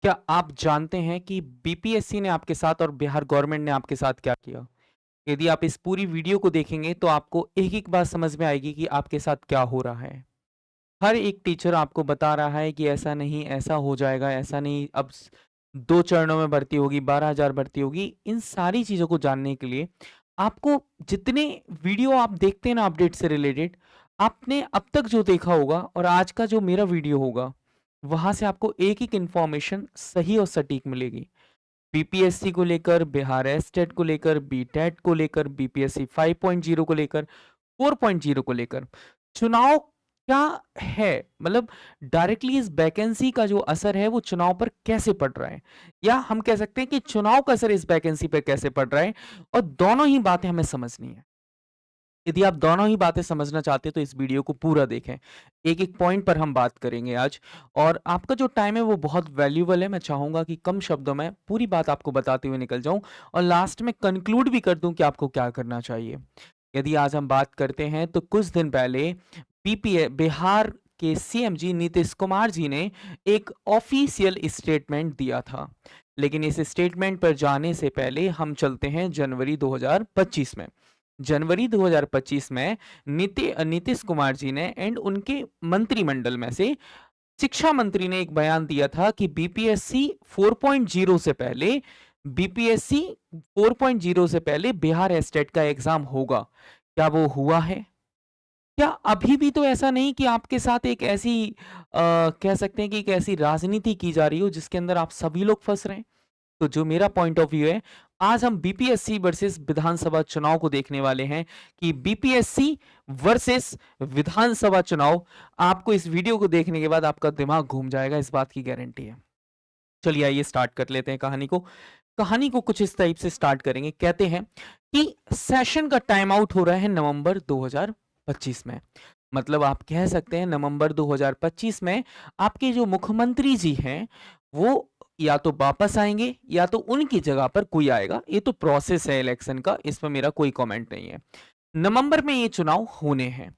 क्या आप जानते हैं कि बीपीएससी ने आपके साथ और बिहार गवर्नमेंट ने आपके साथ क्या किया? यदि आप इस पूरी वीडियो को देखेंगे तो आपको एक-एक बात समझ में आएगी कि आपके साथ क्या हो रहा है। हर एक टीचर आपको बता रहा है कि ऐसा नहीं, ऐसा हो जाएगा, ऐसा नहीं, अब 2 चरणों में भर्ती होगी, 12,000 भर्ती होगी। इन सारी चीज़ों को जानने के लिए आपको जितने वीडियो आप देखते हैं ना अपडेट से रिलेटेड, आपने अब तक जो देखा होगा और आज का जो मेरा वीडियो होगा, वहाँ से आपको एक-एक इन्फॉर्मेशन सही और सटीक मिलेगी। बीपीएससी को लेकर, बिहार एसटेट को लेकर, बीटेट को लेकर, बीपीएससी 5.0 को लेकर, 4.0 को लेकर। चुनाव क्या है? मतलब डायरेक्टली इस वैकेंसी का जो असर है वो चुनाव पर कैसे पड़ रहा है? या हम कह सकते हैं कि चुनाव का असर इस वैकेंसी पे कैसे पड़ रहा है? और दोनों ही बातें हमें समझनी है। यदि आप दोनों ही बातें समझना चाहते हैं तो इस वीडियो को पूरा देखें। एक-एक पॉइंट पर हम बात करेंगे आज और आपका जो टाइम है वो बहुत वैल्यूएबल है। मैं चाहूँगा कि कम शब्दों में पूरी बात आपको बताते हुए निकल जाऊँ और लास्ट में कंक्लूड भी कर दूँ कि आपको क्या करना चाहिए। यदि आज हम बात करते हैं तो कुछ दिन पहले बिहार के सीएम जी नीतीश कुमार जी ने एक ऑफिशियल स्टेटमेंट दिया था। लेकिन इस स्टेटमेंट पर जाने से पहले हम चलते हैं जनवरी 2025 में। जनवरी 2025 में नीतीश कुमार जी ने एंड उनके मंत्रिमंडल में से शिक्षा मंत्री ने एक बयान दिया था कि बीपीएससी 4.0 से पहले बिहार एस्टेट का एग्जाम होगा। क्या वो हुआ है? क्या अभी भी तो ऐसा नहीं कि आपके साथ एक ऐसी कह सकते हैं कि एक ऐसी राजनीति की जा रही हो जिसके अंदर आप सभी लोग फंस रहे हैं? तो जो मेरा पॉइंट ऑफ व्यू है, आज हम बीपीएससी वर्सेस विधानसभा चुनाव को देखने वाले हैं कि बीपीएससी वर्सेस विधानसभा चुनाव। आपको इस वीडियो को देखने के बाद आपका दिमाग घूम जाएगा, इस बात की गारंटी है। चलिए आइए स्टार्ट कर लेते हैं कहानी को। कहानी को कुछ इस टाइप से स्टार्ट करेंगे। कहते हैं कि सेशन का टाइम आउट हो रहा है नवंबर 2025 में। मतलब आप कह सकते हैं नवंबर 2025 में आपके जो मुख्यमंत्री जी हैं, वो या तो वापस आएँगे या तो उनकी जगह पर कोई आएगा। ये तो प्रोसेस है इलेक्शन का, इसमें मेरा कोई कमेंट नहीं है। नवंबर में ये चुनाव होने हैं।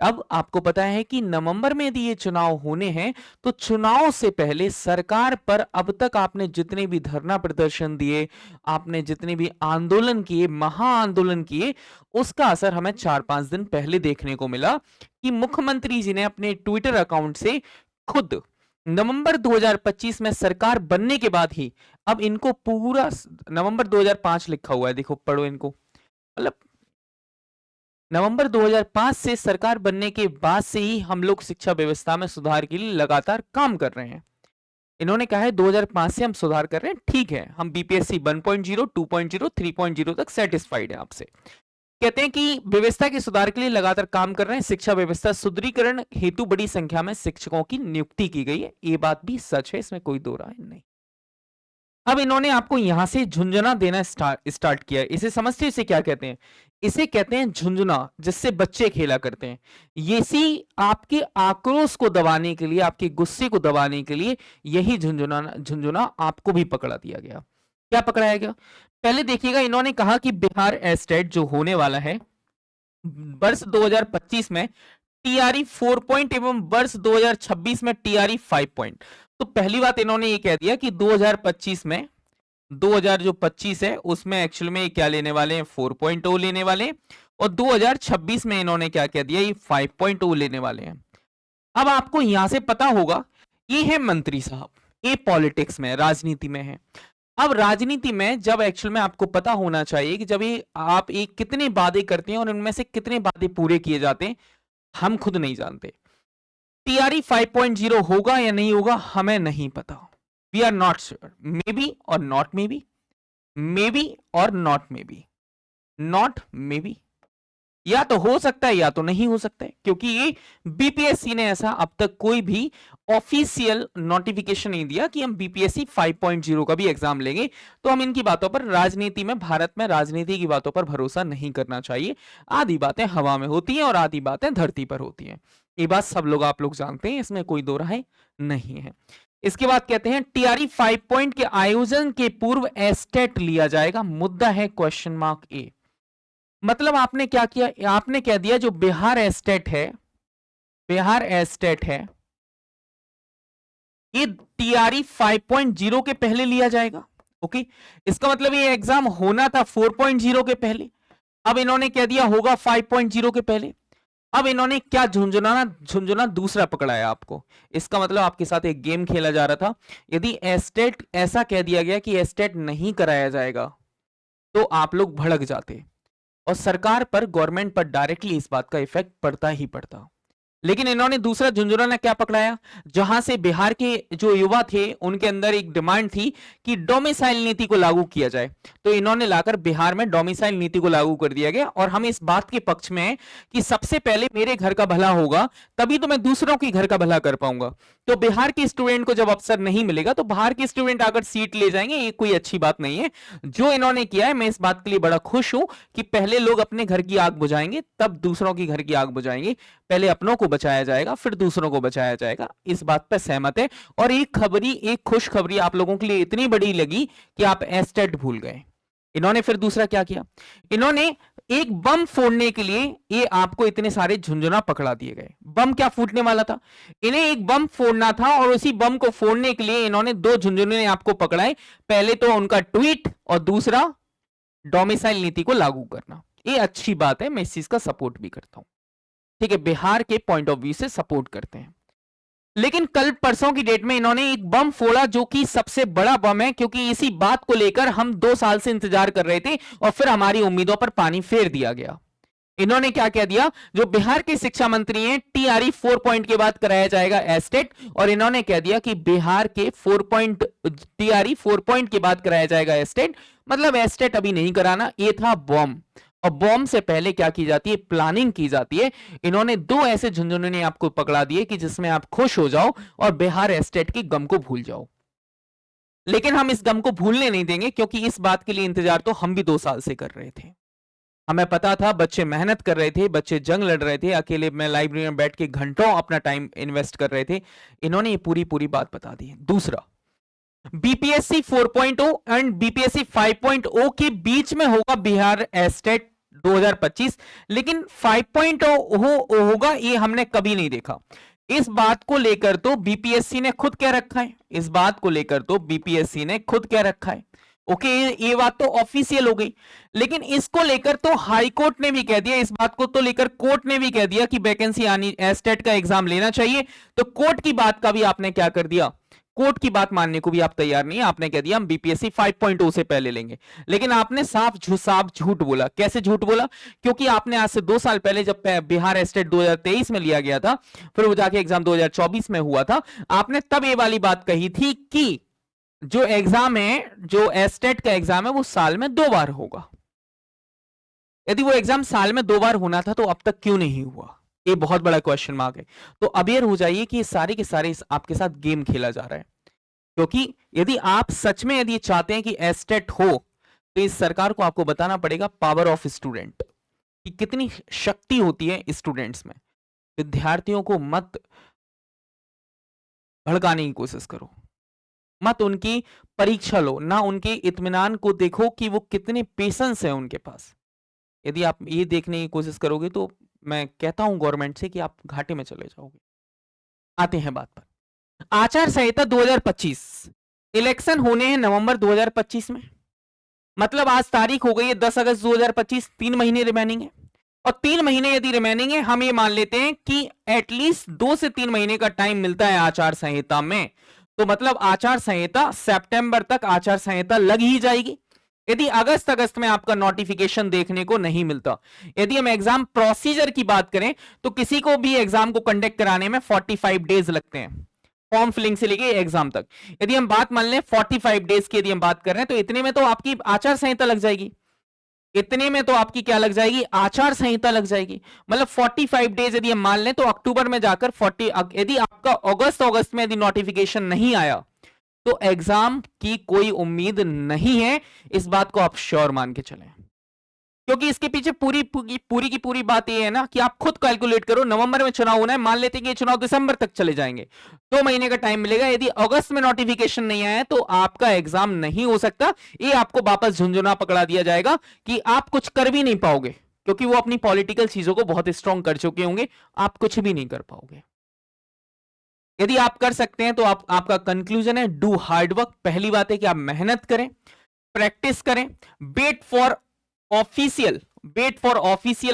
अब आपको पता है कि नवंबर में यदि ये चुनाव होने हैं, तो चुनाव से पहले सरकार पर अब तक आपने जितने भी धरना प्रदर्शन दिए, आपने जितने भी आंदोलन किए, महाआंदोलन किए, उसका असर हमें 4-5 दिन पहले देखने को मिला कि मुख्यमंत्री जी ने अपने ट्विटर अकाउंट से खुद नवंबर 2025 में सरकार बनने के बाद ही अब इनको पूरा नवंबर 2005 लिखा हुआ है, देखो पढ़ो इनको। मतलब नवंबर 2005 से सरकार बनने के बाद से ही हम लोग शिक्षा व्यवस्था में सुधार के लिए लगातार काम कर रहे हैं। इन्होंने कहा है 2005 से हम सुधार कर रहे हैं, ठीक है, हम बीपीएससी 1.0, 2.0, 3.0 तक सेटिस्फाइड है आपसे। कहते हैं कि व्यवस्था के सुधार के लिए लगातार काम कर रहे हैं, शिक्षा व्यवस्था सुदृढ़ीकरण हेतु बड़ी संख्या में शिक्षकों की नियुक्ति की गई है। ये बात भी सच है, इसमें कोई दो राय नहीं। अब इन्होंने आपको यहां से झुंझुना देना स्टार्ट किया है। इसे समझते हैं, इसे क्या कहते हैं? इसे कहते हैं झुंझुना, जिससे बच्चे खेला करते हैं। ये सी आपके आक्रोश को दबाने के लिए, आपके गुस्से को दबाने के लिए यही झुंझुना झुंझुना आपको भी पकड़ा दिया गया। क्या पकड़ाया गया? पहले देखिएगा, इन्होंने कहा कि बिहार एस्टेट जो होने वाला है वर्ष 2025 में टीआरई 4 पॉइंट एवं वर्ष 2026 में टीआरई 5 पॉइंट। तो पहली बात इन्होंने ये कह दिया कि 2025 में 2000 जो 25 है उसमें एक्चुअल में क्या लेने वाले हैं, 4.0 लेने वाले हैं और 2026 में इन्होंने क्या कह दिया, ये 5.0 लेने वाले हैं। अब आपको यहां से पता होगा, ये है मंत्री साहब, ये पॉलिटिक्स में राजनीति में है। अब राजनीति में जब एक्चुअल में आपको पता होना चाहिए कि जब ये आप एक कितने वादे करते हैं और उनमें से कितने वादे पूरे किए जाते हैं, हम खुद नहीं जानते। टीआरई 5.0 होगा या नहीं होगा हमें नहीं पता। We are not sure, maybe or not maybe, maybe or not maybe, not maybe, या तो हो सकता है या तो नहीं हो सकता है, क्योंकि ये बीपीएससी ने ऐसा अब तक कोई भी ऑफिशियल नोटिफिकेशन नहीं दिया कि हम बीपीएससी 5.0 का भी एग्जाम लेंगे। तो हम इनकी बातों पर, राजनीति में, भारत में राजनीति की बातों पर भरोसा नहीं करना चाहिए। आधी बातें हवा में होती हैं और आधी बातें धरती पर होती हैं। ये बात सब लोग, आप लोग जानते हैं, इसमें कोई दो राय नहीं है। इसके बाद कहते हैं टीआरई 5 पॉइंट के आयोजन के पूर्व एस्टेट लिया जाएगा। मुद्दा है क्वेश्चन मार्क ए। मतलब आपने क्या किया, आपने कह दिया जो बिहार एस्टेट है, बिहार एस्टेट है, ये टीआरई 5.0 के पहले लिया जाएगा। ओके, इसका मतलब ये एग्जाम होना था 4.0 के पहले, अब इन्होंने कह दिया होगा 5.0 के पहले। अब इन्होंने क्या झुंझुना दूसरा पकड़ा है आपको। इसका मतलब आपके साथ एक गेम खेला जा रहा था। यदि एस्टेट ऐसा कह दिया गया कि एस्टेट नहीं कराया जाएगा तो आप लोग भड़क जाते और सरकार पर, गवर्नमेंट पर डायरेक्टली इस बात का इफेक्ट पड़ता ही पड़ता। लेकिन इन्होंने दूसरा झुंझुना क्या पकड़ाया, जहां से बिहार के जो युवा थे उनके अंदर एक डिमांड थी कि डोमिसाइल नीति को लागू किया जाए, तो इन्होंने लाकर बिहार में डोमिसाइल नीति को लागू कर दिया गया। और हम इस बात के पक्ष में हैं कि सबसे पहले मेरे घर का भला होगा तभी तो मैं दूसरों के घर का भला कर पाऊंगा। तो बिहार के स्टूडेंट को जब अवसर नहीं मिलेगा तो बाहर के स्टूडेंट आकर सीट ले जाएंगे, ये कोई अच्छी बात नहीं है। जो इन्होंने किया है, मैं इस बात के लिए बड़ा खुश हूं कि पहले लोग अपने घर की आग बुझाएंगे तब दूसरों की घर की आग बुझाएंगे। पहले अपनों को बचाया जाएगा फिर दूसरों को बचाया जाएगा, इस बात पर सहमत है। और एक खुशखबरी आप लोगों के लिए इतनी बड़ी लगी कि आप एस्टेट भूल गए। इन्होंने फिर दूसरा क्या किया, इन्होंने एक बम फोड़ने के लिए ये आपको इतने सारे झुंझुना पकड़ा दिए गए। बम क्या फूटने वाला था, इन्हें एक बम फोड़ना था और उसी बम को फोड़ने के लिए इन्होंने दो झुंझुने आपको पकड़ाए। पहले तो उनका ट्वीट और दूसरा डोमिसाइल नीति को लागू करना। ये अच्छी बात है, मैं इस चीज का सपोर्ट भी करता हूं। ठीक है, बिहार के पॉइंट ऑफ व्यू से सपोर्ट करते हैं। लेकिन कल परसों की डेट में इन्होंने एक बम फोड़ा जो कि सबसे बड़ा बम है, क्योंकि इसी बात को लेकर हम 2 साल से इंतजार कर रहे थे और फिर हमारी उम्मीदों पर पानी फेर दिया गया। इन्होंने क्या कह दिया, जो बिहार के शिक्षा मंत्री हैं, टीआरई 4 पॉइंट के बाद कराया जाएगा एस्टेट, और इन्होंने कह दिया कि बिहार के टीआरई 4 पॉइंट के बाद कराया जाएगा एस्टेट, मतलब एस्टेट अभी नहीं कराना। ये था बॉम्ब। और बॉम्ब से पहले क्या की जाती है, प्लानिंग की जाती है। इन्होंने 2 ऐसे झुंझुनूने आपको पकड़ा दिए कि जिसमें आप खुश हो जाओ और बिहार एस्टेट के गम को भूल जाओ। लेकिन हम इस गम को भूलने नहीं देंगे, क्योंकि इस बात के लिए इंतजार तो हम भी 2 साल से कर रहे थे। हमें पता था, बच्चे मेहनत कर रहे थे, बच्चे जंग लड़ रहे थे, अकेले में लाइब्रेरी में बैठ के घंटों अपना टाइम इन्वेस्ट कर रहे थे। इन्होंने ये पूरी बात बता दी है। दूसरा, बीपीएससी 4.0 एंड बीपीएससी 5.0 के बीच में होगा बिहार एस्टेट 2025, लेकिन 5.0 होगा ये हमने कभी नहीं देखा। इस बात को लेकर तो बीपीएससी ने खुद कह रखा है, इस बात को लेकर तो बीपीएससी ने खुद कह रखा है। ओके, ये बात तो ऑफिशियल हो गई। लेकिन इसको लेकर तो हाई कोर्ट ने भी कह दिया, इस बात को तो लेकर कोर्ट ने भी कह दिया कि वैकेंसी आनी, एस्टेट का एग्जाम लेना चाहिए। तो कोर्ट की बात का भी आपने क्या कर दिया, कोर्ट की बात मानने को भी आप तैयार नहीं है। आपने कह दिया हम बीपीएससी 5.0 से पहले लेंगे। लेकिन आपने साफ झूठ बोला। कैसे झूठ बोला, क्योंकि आपने आज से 2 साल पहले जब बिहार एस्टेट 2023 में लिया गया था, फिर वो जाके एग्जाम 2024 में हुआ था, आपने तब ये वाली बात कही थी कि जो एग्जाम है, जो एस्टेट का एग्जाम है, वो साल में 2 बार होगा। यदि वो एग्जाम साल में 2 बार होना था तो अब तक क्यों नहीं हुआ, ये बहुत बड़ा क्वेश्चन मार्क है। तो अवेयर हो जाइए कि सारे के सारे आपके साथ गेम खेला जा रहा है। क्योंकि यदि आप सच में यदि चाहते हैं कि एस्टेट हो, तो इस सरकार को आपको बताना पड़ेगा पावर ऑफ स्टूडेंट, कि कितनी शक्ति होती है स्टूडेंट्स में। विद्यार्थियों को मत भड़काने की कोशिश करो, मत उनकी परीक्षा लो, ना उनके इत्मीनान को देखो कि वो कितने पेशेंस है उनके पास। यदि आप ये देखने की कोशिश करोगे तो मैं कहता हूं गवर्नमेंट से कि आप घाटे में चले जाओगे। आते हैं बात पर आचार संहिता 2025। इलेक्शन होने हैं नवंबर 2025 में, मतलब आज तारीख हो गई है 10 अगस्त 2025, 3 महीने रिमेनिंग है। और 3 महीने यदि रिमेनिंग है, हम ये मान लेते हैं कि एटलीस्ट 2 से 3 महीने का टाइम मिलता है आचार संहिता में, तो मतलब आचार संहिता सितंबर तक आचार संहिता लग ही जाएगी। यदि अगस्त में आपका नोटिफिकेशन देखने को नहीं मिलता, यदि हम एग्जाम प्रोसीजर की बात करें तो किसी को भी एग्जाम को कंडक्ट कराने में 45 डेज लगते हैं, फॉर्म फिलिंग से लेके एग्जाम तक। यदि हम बात मान लें 45 डेज की यदि हम बात कर रहे हैं, तो इतने में तो आपकी आचार संहिता लग जाएगी। इतने में तो आपकी क्या लग जाएगी, आचार संहिता लग जाएगी। मतलब 45 डेज यदि हम मान लें तो अक्टूबर में जाकर 40, यदि आपका अगस्त में यदि नोटिफिकेशन नहीं आया तो एग्जाम की कोई उम्मीद नहीं है। इस बात को आप श्योर मान के चलें, क्योंकि इसके पीछे पूरी की पूरी बात यह है ना कि आप खुद कैलकुलेट करो। नवंबर में चुनाव होना है, मान लेते हैं कि ये चुनाव दिसंबर तक चले जाएंगे, 2 महीने का टाइम मिलेगा। यदि अगस्त में नोटिफिकेशन नहीं आया तो आपका एग्जाम नहीं हो सकता। ये आपको वापस झुंझुना पकड़ा दिया जाएगा कि आप कुछ कर भी नहीं पाओगे, क्योंकि वो अपनी पॉलिटिकल चीजों को बहुत स्ट्रांग कर चुके होंगे, आप कुछ भी नहीं कर पाओगे। यदि आप कर सकते हैं तो आपका कंक्लूजन है डू हार्ड वर्क। पहली बात है कि आप मेहनत करें, प्रैक्टिस करें, वेट फॉर ऑफिशियल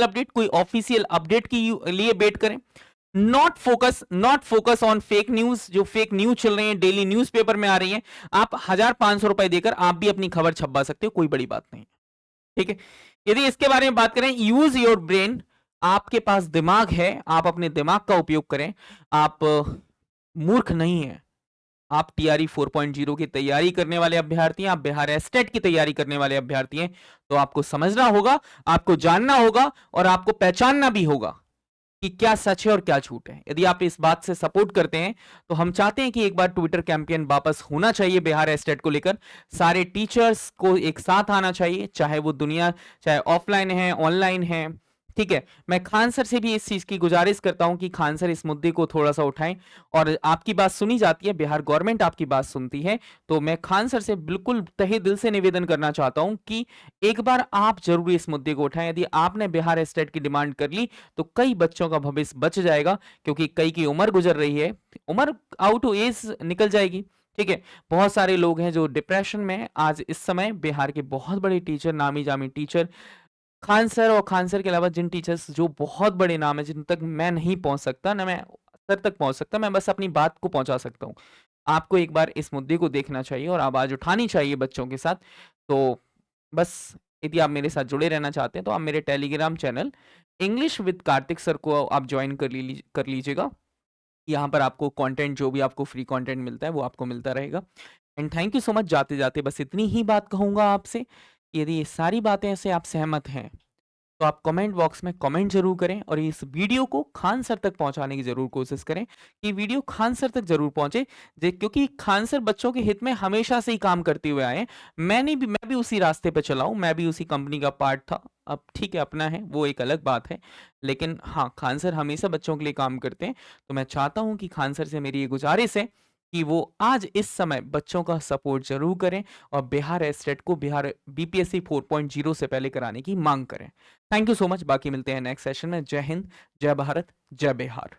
अपडेट, कोई ऑफिशियल अपडेट के लिए वेट करें। Not focus on fake news, जो फेक न्यूज चल रही है डेली न्यूज़पेपर में आ रही है। आप 1,500 रुपए देकर आप भी अपनी खबर छपवा सकते हो, कोई बड़ी बात नहीं, ठीक है। यदि इसके बारे में बात करें, यूज योर ब्रेन, आपके पास दिमाग है, आप अपने दिमाग का उपयोग करें। आप मूर्ख नहीं है। आप टीआरई 4.0 की तैयारी करने वाले अभ्यर्थी हैं, आप बिहार एस्टेट की तैयारी करने वाले अभ्यर्थी हैं, तो आपको समझना होगा, आपको जानना होगा और आपको पहचानना भी होगा कि क्या सच है और क्या झूठ है। यदि आप इस बात से सपोर्ट करते हैं तो हम चाहते हैं कि एक बार ट्विटर कैंपेन वापस होना चाहिए बिहार एस्टेट को लेकर। सारे टीचर्स को एक साथ आना चाहिए, चाहे वो दुनिया चाहे ऑफलाइन है ऑनलाइन है, ठीक है। मैं खान सर से भी इस चीज की गुजारिश करता हूं कि खान सर इस मुद्दे को थोड़ा सा उठाएं, और आपकी बात सुनी जाती है, बिहार गवर्नमेंट आपकी बात सुनती है। तो मैं खान सर से बिल्कुल तहे दिल से निवेदन करना चाहता हूं कि एक बार आप जरूर इस मुद्दे को उठाएं। यदि आपने बिहार एस्टेट की डिमांड कर ली तो कई बच्चों का भविष्य बच जाएगा, क्योंकि कई की उम्र गुजर रही है, उम्र आउट ऑफ एज निकल जाएगी, ठीक है। बहुत सारे लोग हैं जो डिप्रेशन में हैं। आज इस समय बिहार के बहुत बड़े टीचर, नामी जामी टीचर, खान सर और खान सर के अलावा जिन टीचर्स जो बहुत बड़े नाम है, जिन तक मैं नहीं पहुंच सकता, ना मैं सर तक पहुंच सकता, मैं बस अपनी बात को पहुंचा सकता हूं। आपको एक बार इस मुद्दे को देखना चाहिए और आवाज उठानी चाहिए बच्चों के साथ। तो बस, यदि आप मेरे साथ जुड़े रहना चाहते हैं तो आप मेरे Telegram channel English with Kartik sir को आप ज्वाइन कर लीजिएगा। यहाँ पर आपको कंटेंट, जो भी आपको फ्री कंटेंट मिलता है वो आपको मिलता रहेगा। And thank you so much. जाते जाते बस इतनी ही बात कहूंगा आपसे, यदि ये सारी बातें से आप सहमत हैं तो आप कमेंट बॉक्स में कमेंट जरूर करें, और इस वीडियो को खान सर तक पहुंचाने की जरूर कोशिश करें कि वीडियो खान सर तक जरूर पहुंचे। क्योंकि खान सर बच्चों के हित में हमेशा से ही काम करते हुए आए हैं। मैं भी उसी रास्ते पे चला हूं, मैं भी उसी कंपनी का पार्ट था। अब ठीक है, अपना है वो एक अलग बात है, लेकिन हाँ, खान सर हमेशा बच्चों के लिए काम करते हैं। तो मैं चाहता हूं कि खान सर से मेरी ये गुजारिश है कि वो आज इस समय बच्चों का सपोर्ट जरूर करें और बिहार एस्टेट को बिहार बीपीएससी 4.0 से पहले कराने की मांग करें। Thank you so much. बाकी मिलते हैं नेक्स्ट सेशन में। जय हिंद, जय भारत, जय बिहार।